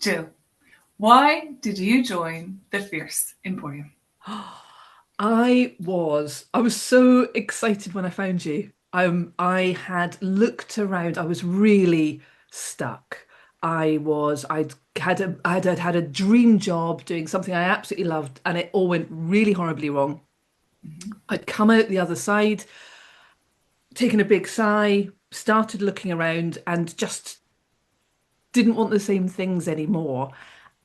Jill, why did you join the Fierce Emporium? I was so excited when I found you. I had looked around. I was really stuck. I'd had a dream job doing something I absolutely loved, and it all went really horribly wrong. Mhm. I'd come out the other side, taken a big sigh, started looking around, and just didn't want the same things anymore,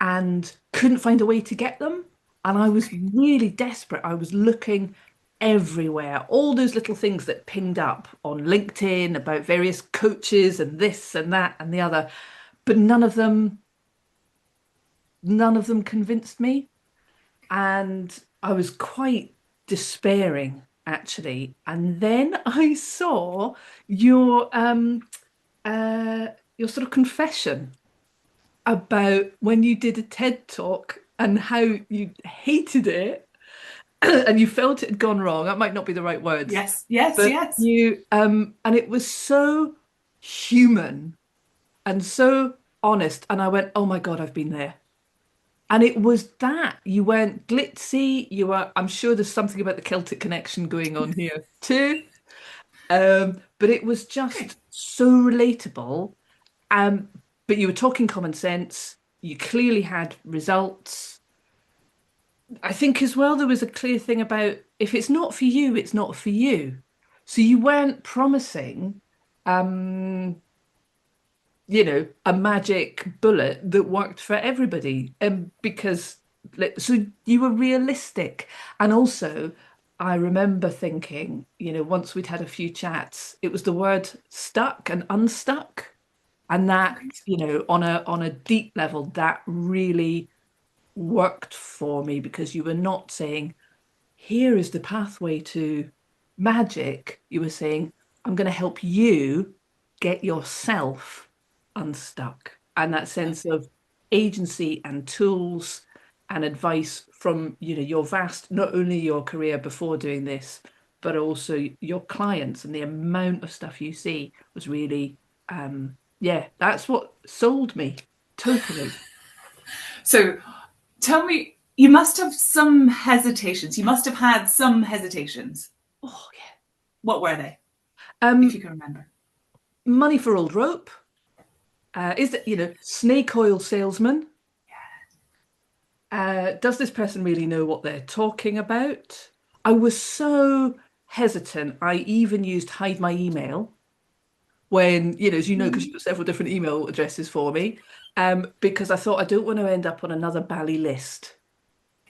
and couldn't find a way to get them. And I was Okay. really desperate. I was looking everywhere, all those little things that pinged up on LinkedIn about various coaches and this and that and the other, but none of them convinced me. And I was quite despairing actually. And then I saw your uh your sort of confession about when you did a TED talk and how you hated it and you felt it had gone wrong. That might not be the right words, Yes, yes, but yes. you and it was so human and so honest. And I went, oh my God, I've been there. And it was that you weren't glitzy. You were, I'm sure there's something about the Celtic connection going on here too. But it was Okay. just so relatable. Um, but you were talking common sense. You clearly had results. I think as well, there was a clear thing about if it's not for you, it's not for you. So you weren't promising, um, a magic bullet that worked for everybody. Because so you were realistic. And also, I remember thinking, once we'd had a few chats, it was the word stuck and unstuck. And that, Great. on a deep level, that really worked for me because you were not saying, here is the pathway to magic. You were saying, I'm going to help you get yourself unstuck. And that sense Lovely. of agency and tools and advice from, your vast, not only your career before doing this, but also your clients and the amount of stuff you see was really, yeah, that's what sold me totally. So tell me, you must have some hesitations. You must have had some hesitations. Oh, yeah. What were they, if you Um, can remember? money for old rope. Is that, snake oil salesman? Does this person really know what they're talking about? I was so hesitant. I even used hide my email when, as you know, because you've Mm. got several different email addresses for me, because I thought I don't want to end up on another bally list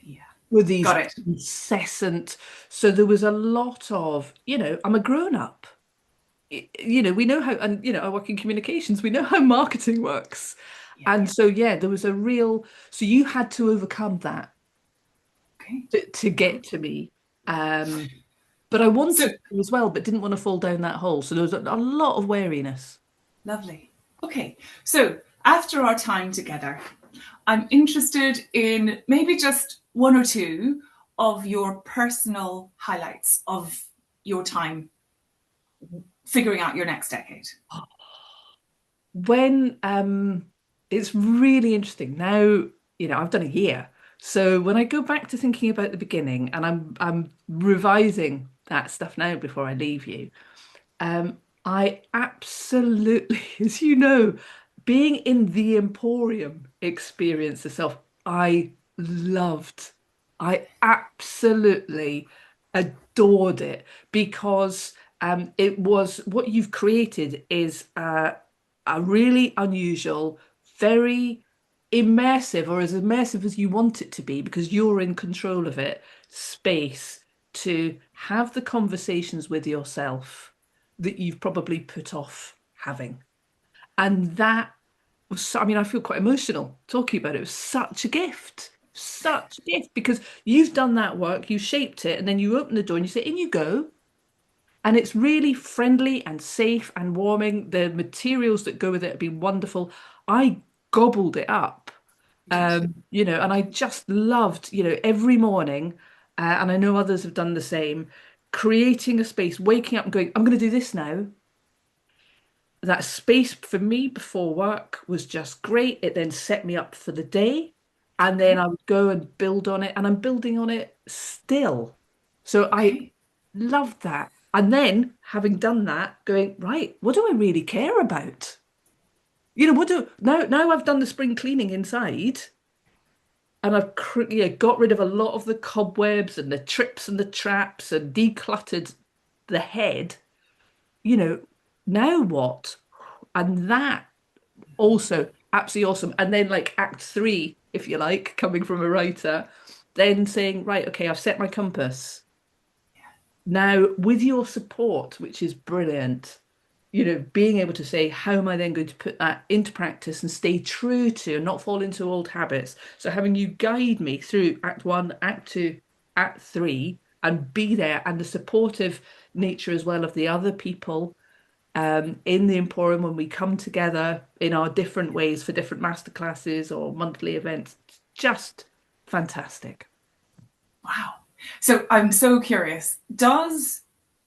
Yeah, with these got it. incessant. So there was a lot of, I'm a grown up. We know how, and I work in communications, we know how marketing works. Yeah. And so, yeah, there was a real, so you had to overcome that Okay. to Uh-huh. get to me. Um, but I So wanted to as well, but didn't want to fall down that hole. So there was a lot of wariness. lovely. Okay. So after our time together, I'm interested in maybe just one or two of your personal highlights of your time figuring out your next decade. When it's really interesting now, I've done a year. So when I go back to thinking about the beginning and I'm revising that stuff now before I leave you, I absolutely, as you know, being in the Emporium experience itself, I loved. I absolutely adored it because it was what you've created is a really unusual, very immersive, or as immersive as you want it to be, because you're in control of it, space to have the conversations with yourself that you've probably put off having. And that was, I mean, I feel quite emotional talking about it. It was such a gift, because you've done that work, you shaped it, and then you open the door and you say, in you go. And it's really friendly and safe and warming. The materials that go with it have been wonderful. I gobbled it up, You did. and I just loved, every morning, and I know others have done the same, creating a space, waking up and going, I'm going to do this now. that space for me before work was just great. It then set me up for the day. And then Okay. I would go and build on it, and I'm building on it still. So I Okay. loved that. And then having done that, going, right, what do I really care about? What do now I've done the spring cleaning inside and got rid of a lot of the cobwebs and the trips and the traps and decluttered the head, you know, now what? And that also absolutely awesome. And then like act three, if you like, coming from a writer, then saying, right, okay, I've set my compass. Now, with your support, which is brilliant, being able to say, how am I then going to put that into practice and stay true to and not fall into old habits? So having you guide me through act one, act two, act three, and be there, and the supportive nature as well of the other people in the Emporium when we come together in our different ways for different masterclasses or monthly events. Just fantastic. Wow. So I'm so curious. Does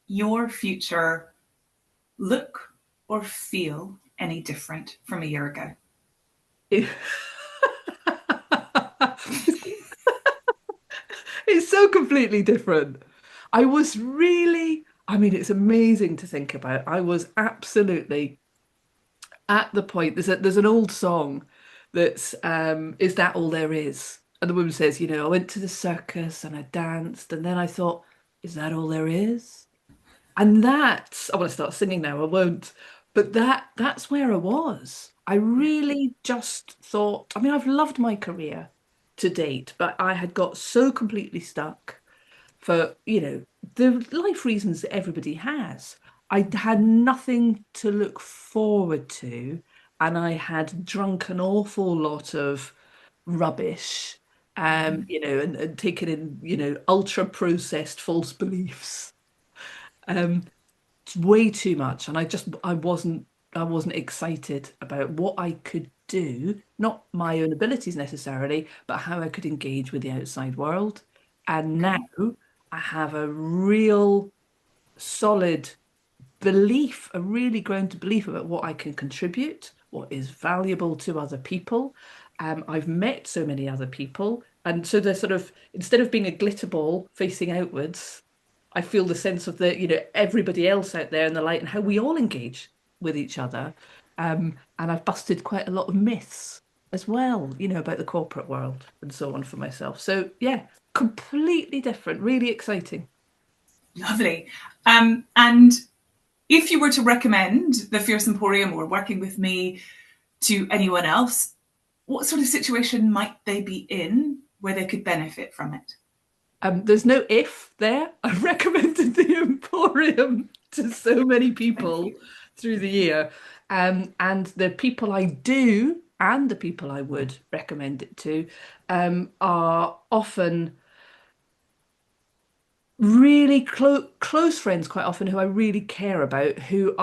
your future look or feel any different from a year ago? It's so completely different. I mean, it's amazing to think about. I was absolutely at the point. There's an old song that's is that all there is? And the woman says, I went to the circus and I danced, and then I thought, is that all there is? And I want to start singing now, I won't. But that's where I was. I really just thought, I mean, I've loved my career to date, but I had got so completely stuck for, the life reasons that everybody has. I had nothing to look forward to, and I had drunk an awful lot of rubbish, and taken in, ultra processed false beliefs. Um, it's way too much, and I wasn't excited about what I could do, not my own abilities necessarily, but how I could engage with the outside world. And now Okay. I have a real solid belief, a really grounded belief about what I can contribute, what is valuable to other people. I've met so many other people, and so they're sort of instead of being a glitter ball facing outwards, I feel the sense of everybody else out there in the light and how we all engage with each other. And I've busted quite a lot of myths as well, about the corporate world and so on for myself. So yeah, completely different, really exciting. Lovely. And if you were to recommend the Fierce Emporium or working with me to anyone else, what sort of situation might they be in where they could benefit from it? There's no if there. I've recommended the Emporium to so many Thank people you. through the year. And the people I do and the people I would recommend it to are often really close friends, quite often, who I really care about, who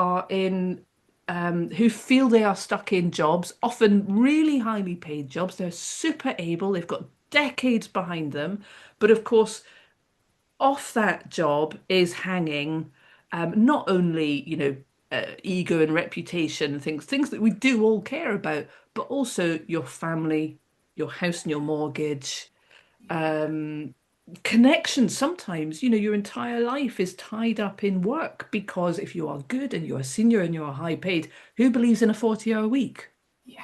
feel they are stuck in jobs, often really highly paid jobs. They're super able, they've got decades behind them. But of course, off that job is hanging not only, ego and reputation and things that we do all care about, but also your family, your house and your mortgage, um, connections. Sometimes, your entire life is tied up in work because if you are good and you're a senior and you're high paid, who believes in a 40-hour week? Yeah.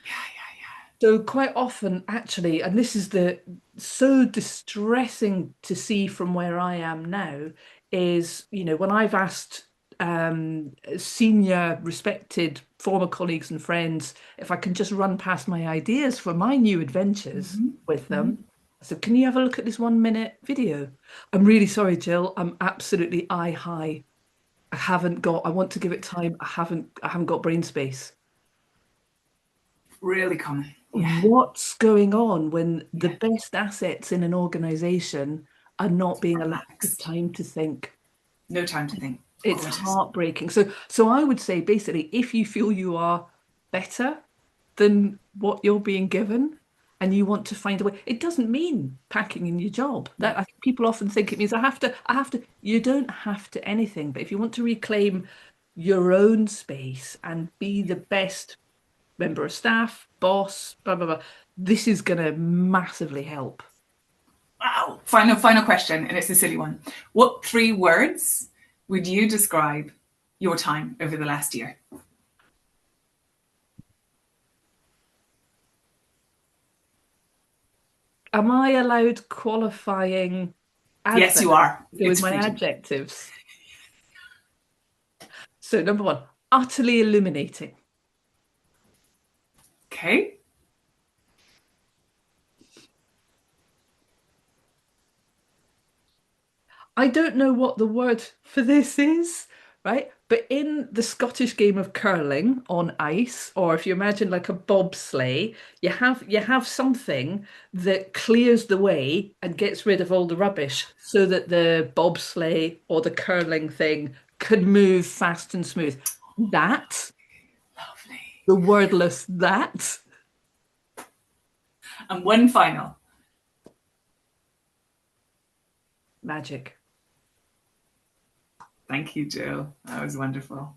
Yeah. Yeah. So quite often, actually, and this is the so distressing to see from where I am now, is, when I've asked senior, respected former colleagues and friends if I can just run past my ideas for my new Yeah. adventures with Hmm. them. I said, can you have a look at this 1 minute video? I'm really sorry, Jill. I'm absolutely eye high. I want to give it time. I haven't got brain space. Really common. Yeah. What's going on when the Yeah. best assets in an organization are not being allowed the Relaxed. time to think? No time to think. It's Gorgeous. heartbreaking. So I would say basically, if you feel you are better than what you're being given and you want to find a way, it doesn't mean packing in your job. That No. people often think it means I have to. You don't have to anything. But if you want to reclaim your own space and be the best member of staff, boss, blah, blah, blah. This is going to massively help. Wow. Final question, and it's a silly one. What 3 words would you describe your time over the last year? Am I allowed qualifying Yes, you adverbs are. to go with It's my freedom. adjectives? So, number one, utterly illuminating. Okay. I don't know what the word for this is, right? But in the Scottish game of curling on ice, or if you imagine like a bobsleigh, you have something that clears the way and gets rid of all the rubbish so that the bobsleigh or the curling thing can move fast and smooth. That, Lovely. the wordless that, And one final. magic. Thank you, Jill. That was wonderful.